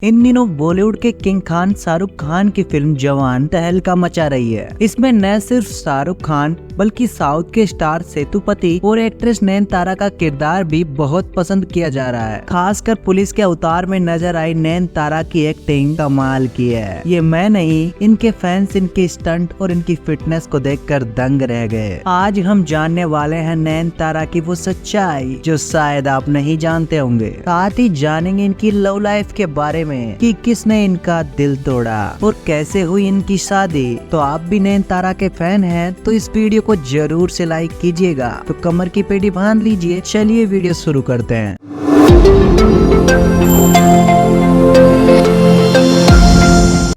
इन दिनों बॉलीवुड के किंग खान शाहरुख खान की फिल्म जवान तहलका मचा रही है। इसमें न सिर्फ शाहरुख खान बल्कि साउथ के स्टार सेतुपति और एक्ट्रेस नयनतारा का किरदार भी बहुत पसंद किया जा रहा है। खासकर पुलिस के अवतार में नजर आई नयनतारा की एक्टिंग कमाल की है। ये मैं नहीं, इनके फैंस इनके स्टंट और इनकी फिटनेस को देखकर दंग रह गए। आज हम जानने वाले हैं नयनतारा की वो सच्चाई जो शायद आप नहीं जानते होंगे। साथ ही जानेंगे इनकी लव लाइफ के बारे में कि किसने इनका दिल तोड़ा और कैसे हुई इनकी शादी। तो आप भी नयनतारा के फैन हैं तो इस वीडियो को जरूर से लाइक कीजिएगा। तो कमर की पेटी बांध लीजिए, चलिए वीडियो शुरू करते हैं।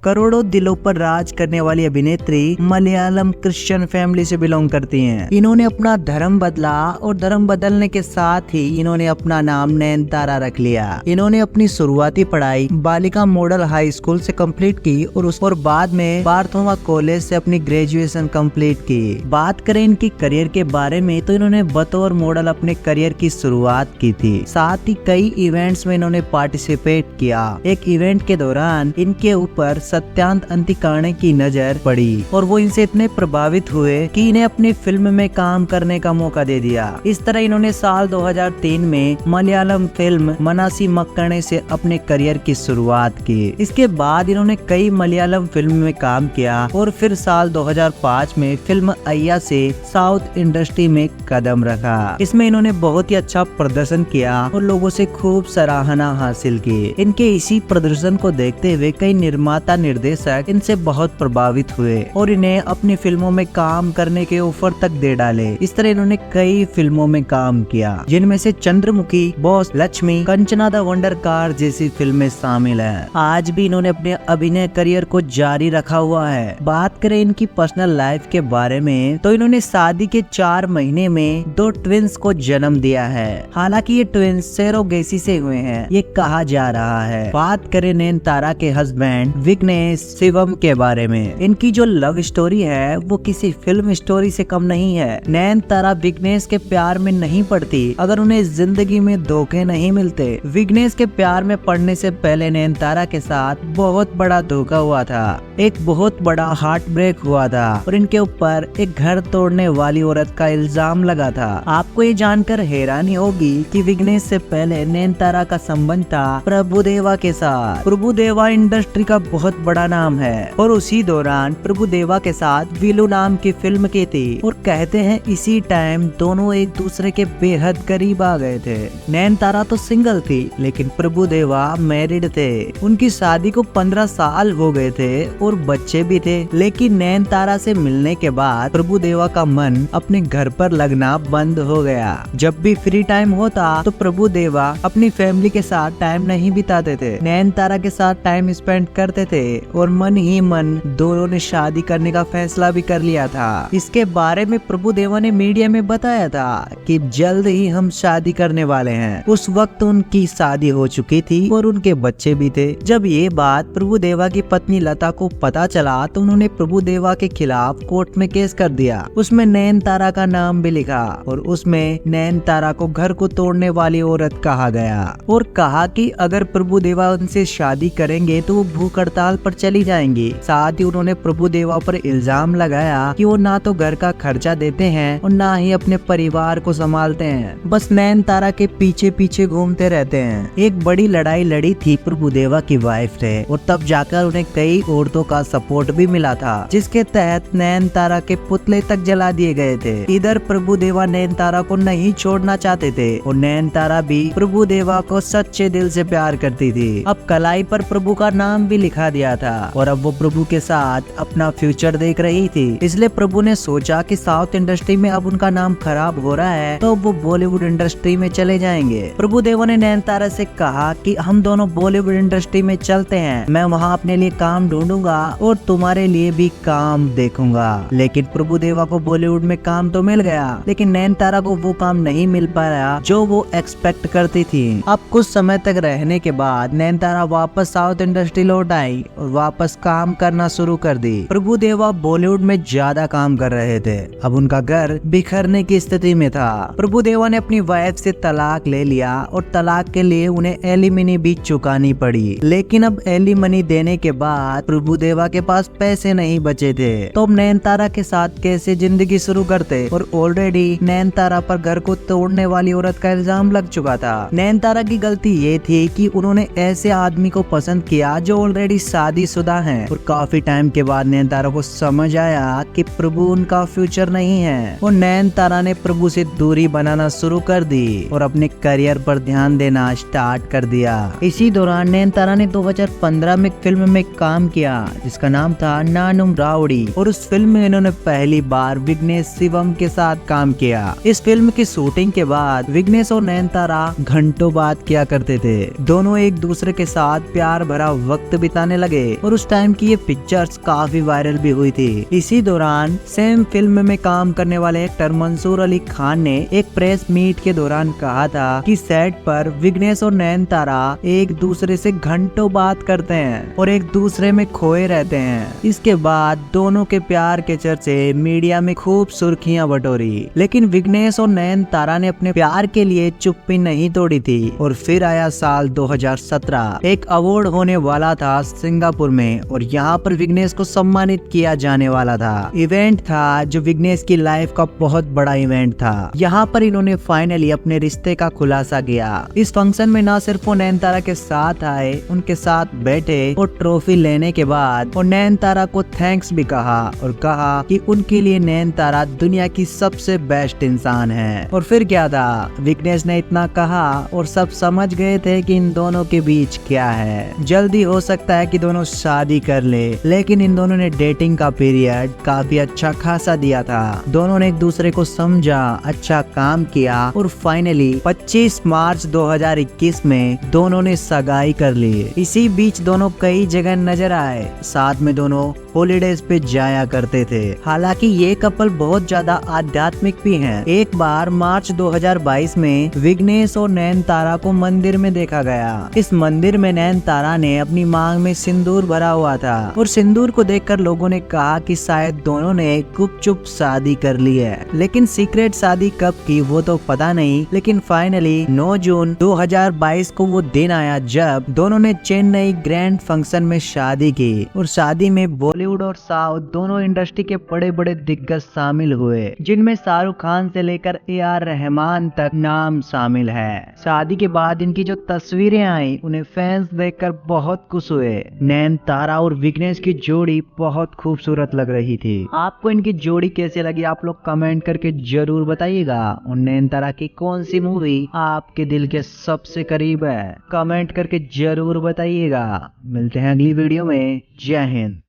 करोड़ों दिलों पर राज करने वाली अभिनेत्री मलयालम क्रिश्चियन फैमिली से बिलोंग करती हैं। इन्होंने अपना धर्म बदला और धर्म बदलने के साथ ही इन्होंने अपना नाम नयनतारा रख लिया। इन्होंने अपनी शुरुआती पढ़ाई बालिका मॉडल हाई स्कूल से कंप्लीट की और बाद में बार्थोमा कॉलेज से अपनी ग्रेजुएशन कंप्लीट की। बात करें इनकी करियर के बारे में तो इन्होंने बतौर मॉडल अपने करियर की शुरुआत की थी। साथ ही कई इवेंट्स में इन्होंने पार्टिसिपेट किया। एक इवेंट के दौरान इनके ऊपर सत्यांत अंतिकाणे की नजर पड़ी और वो इनसे इतने प्रभावित हुए कि इन्हें अपनी फिल्म में काम करने का मौका दे दिया। इस तरह इन्होंने साल 2003 में मलयालम फिल्म मनासी मक्कणे से अपने करियर की शुरुआत की। इसके बाद इन्होंने कई मलयालम फिल्म में काम किया और फिर साल 2005 में फिल्म अय्या से साउथ इंडस्ट्री में कदम रखा। इसमें इन्होंने बहुत ही अच्छा प्रदर्शन किया और लोगों से खूब सराहना हासिल की। इनके इसी प्रदर्शन को देखते हुए कई निर्माता निर्देशक इनसे बहुत प्रभावित हुए और इन्हें अपनी फिल्मों में काम करने के ऑफर तक दे डाले। इस तरह इन्होंने कई फिल्मों में काम किया, जिनमें से Chandramukhi, boss, Lakshmi, Kanchana the wonder car जैसी फिल्में शामिल हैं। आज भी इन्होंने अपने अभिनय करियर को जारी रखा हुआ है। बात करें इनकी पर्सनल लाइफ के बारे में तो इन्होंने शादी के 4 महीने में 2 ट्विंस को जन्म दिया है। हालांकि ये ट्विंस सेरोगेसी से हुए हैं, ये कहा जा रहा है। बात करें नयनतारा के हस्बैंड विघ्नेश शिवम के बारे में, इनकी जो लव स्टोरी है वो किसी फिल्म स्टोरी से कम नहीं है। नयनतारा विघ्नेश के प्यार में नहीं पड़ती अगर उन्हें जिंदगी में धोखे नहीं मिलते। विघ्नेश के प्यार में पड़ने से पहले नयनतारा के साथ बहुत बड़ा धोखा हुआ था, एक बहुत बड़ा हार्ट ब्रेक हुआ था और इनके ऊपर एक घर तोड़ने वाली औरत का इल्जाम लगा था। आपको ये जानकर हैरानी होगी कि विघ्नेश से पहले नयनतारा का संबंध था प्रभुदेवा के साथ। प्रभुदेवा इंडस्ट्री का बहुत बड़ा नाम है और उसी दौरान प्रभुदेवा के साथ वीलू नाम की फिल्म की थी और कहते हैं इसी टाइम दोनों एक दूसरे के बेहद करीब आ गए थे। नयनतारा तो सिंगल थी लेकिन प्रभुदेवा मैरिड थे। उनकी शादी को 15 साल हो गए थे और बच्चे भी थे, लेकिन नयनतारा से मिलने के बाद प्रभुदेवा का मन अपने घर पर लगना बंद हो गया। जब भी फ्री टाइम होता तो प्रभुदेवा अपनी फैमिली के साथ टाइम नहीं बिताते थे, नयनतारा के साथ टाइम स्पेंड करते थे और मन ही मन दोनों ने शादी करने का फैसला भी कर लिया था। इसके बारे में प्रभुदेवा ने मीडिया में बताया था कि जल्द ही हम शादी करने वाले हैं। उस वक्त उनकी शादी हो चुकी थी और उनके बच्चे भी थे। जब ये बात प्रभुदेवा की पत्नी लता को पता चला तो उन्होंने प्रभुदेवा के खिलाफ कोर्ट में केस कर दिया। उसमें नयनतारा का नाम भी लिखा और उसमें नयनतारा को घर को तोड़ने वाली औरत कहा गया और कहा कि अगर प्रभुदेवा उनसे शादी करेंगे तो वो भूख हड़ताल पर चली जाएंगी। साथ ही उन्होंने प्रभुदेवा पर इल्जाम लगाया कि वो ना तो घर का खर्चा देते हैं और ना ही अपने परिवार को संभालते हैं, बस नयनतारा के पीछे पीछे घूमते रहते हैं। एक बड़ी लड़ाई लड़ी थी प्रभुदेवा की वाइफ थे और तब जाकर उन्हें कई औरतों का सपोर्ट भी मिला था, जिसके तहत नयनतारा के पुतले तक जला दिए गए थे। इधर प्रभुदेवा नयनतारा को नहीं छोड़ना चाहते थे और नयनतारा भी प्रभुदेवा को सच्चे दिल से प्यार करती थी। अब कलाई पर प्रभु का नाम भी लिखा दिया था और अब वो प्रभु के साथ अपना फ्यूचर देख रही थी। इसलिए प्रभु ने सोचा कि साउथ इंडस्ट्री में अब उनका नाम खराब हो रहा है तो वो बॉलीवुड इंडस्ट्री में चले जाएंगे। प्रभुदेवा ने नयनतारा से कहा कि हम दोनों बॉलीवुड इंडस्ट्री में चलते हैं, मैं वहाँ अपने लिए काम ढूंढूंगा और तुम्हारे लिए भी काम देखूंगा। लेकिन प्रभुदेवा को बॉलीवुड में काम तो मिल गया, लेकिन नयनतारा को वो काम नहीं मिल पाया जो वो एक्सपेक्ट करती थी। अब कुछ समय तक रहने के बाद नयनतारा वापस साउथ इंडस्ट्री लौट आई और वापस काम करना शुरू कर दी। प्रभुदेवा बॉलीवुड में ज्यादा काम कर रहे थे। अब उनका घर बिखरने की स्थिति में था। प्रभुदेवा ने अपनी वाइफ से तलाक ले लिया और तलाक के लिए उन्हें एलिमनी भी चुकानी पड़ी। लेकिन अब एलिमनी देने के बाद प्रभुदेवा के पास पैसे नहीं बचे थे, तो अब नयनतारा के साथ कैसे जिंदगी शुरू करते। और ऑलरेडी नयनतारा पर घर को तोड़ने वाली औरत का इल्जाम लग चुका था। नयनतारा की गलती ये थी कि उन्होंने ऐसे आदमी को पसंद किया जो ऑलरेडी शादीशुदा है। और काफी टाइम के बाद नयनतारा को समझ आया कि प्रभु उनका फ्यूचर नहीं है और नयनतारा ने प्रभु से दूरी बनाना शुरू कर दी और अपने करियर पर ध्यान देना स्टार्ट कर दिया। इसी दौरान नयनतारा ने 2015 में फिल्म में काम किया जिसका नाम था नानुम राउडी, और उस फिल्म में इन्होंने पहली बार विघ्नेश शिवम के साथ काम किया। इस फिल्म की शूटिंग के बाद विघ्नेश और नयनतारा घंटों बात किया करते थे। दोनों एक दूसरे के साथ प्यार भरा वक्त बिताने लगे और उस टाइम की ये पिक्चर्स काफी वायरल भी हुई थी। इसी दौरान सेम फिल्म में काम करने वाले एक्टर मंसूर अली खान ने एक प्रेस मीट के दौरान कहा था कि सेट पर विघ्नेश और नयनतारा एक दूसरे से घंटों बात करते हैं और एक दूसरे में खोए रहते हैं। इसके बाद दोनों के प्यार के चर्चे मीडिया में खूब सुर्खियां बटोरी। लेकिन विघ्नेश और नयनतारा ने अपने प्यार के लिए चुप्पी नहीं तोड़ी थी। और फिर आया साल 2017। एक अवार्ड होने वाला था सिंगापुर में और यहाँ पर विघ्नेश को सम्मानित किया जाने वाला था। इवेंट था जो विघ्नेश की लाइफ का बहुत बड़ा इवेंट था। यहाँ पर इन्होंने फाइनली अपने रिश्ते का खुलासा किया। इस फंक्शन में न सिर्फ वो नयनतारा के साथ आए, उनके साथ बैठे और ट्रॉफी लेने के बाद और नयनतारा को थैंक्स भी कहा और कहा कि उनके लिए नयनतारा दुनिया की सबसे बेस्ट इंसान है। और फिर क्या था, विघ्नेश ने इतना कहा और सब समझ गए थे कि इन दोनों के बीच क्या है। जल्दी हो सकता है कि दोनों शादी कर ले, लेकिन इन दोनों ने डेटिंग का पीरियड काफी अच्छा खासा दिया था। दोनों ने एक दूसरे को समझा, अच्छा काम किया और फाइनली 25 मार्च 2021 में दोनों ने सगाई कर ली। इसी बीच दोनों कई जगह नजर आए, साथ में दोनों हॉलीडेज पे जाया करते थे। हालांकि ये कपल बहुत ज्यादा आध्यात्मिक भी हैं। एक बार मार्च 2022 में विघ्नेश और नयनतारा को मंदिर में देखा गया। इस मंदिर में नयनतारा ने अपनी मांग में सिंदूर भरा हुआ था और सिंदूर को देखकर लोगों ने कहा कि शायद दोनों ने गुपचुप शादी कर ली है। लेकिन सीक्रेट शादी कब की वो तो पता नहीं। लेकिन फाइनली 9 जून 2022 को वो दिन आया जब दोनों ने चेन्नई ग्रैंड फंक्शन में शादी की। और शादी में बॉलीवुड और साउथ दोनों इंडस्ट्री के बड़े बड़े दिग्गज शामिल हुए, जिनमें शाहरुख खान से लेकर AR रहमान तक नाम शामिल है। शादी के बाद इनकी जो तस्वीरें आई उन्हें फैंस देखकर बहुत खुश हुए। नयनतारा और विघ्नेश की जोड़ी बहुत खूबसूरत लग रही थी। आपको इनकी जोड़ी कैसे लगी आप लोग कमेंट करके जरूर बताइएगा। और नयनतारा की कौन सी मूवी आपके दिल के सबसे करीब है, कमेंट करके जरूर बताइएगा। मिलते हैं अगली वीडियो में। जय हिंद।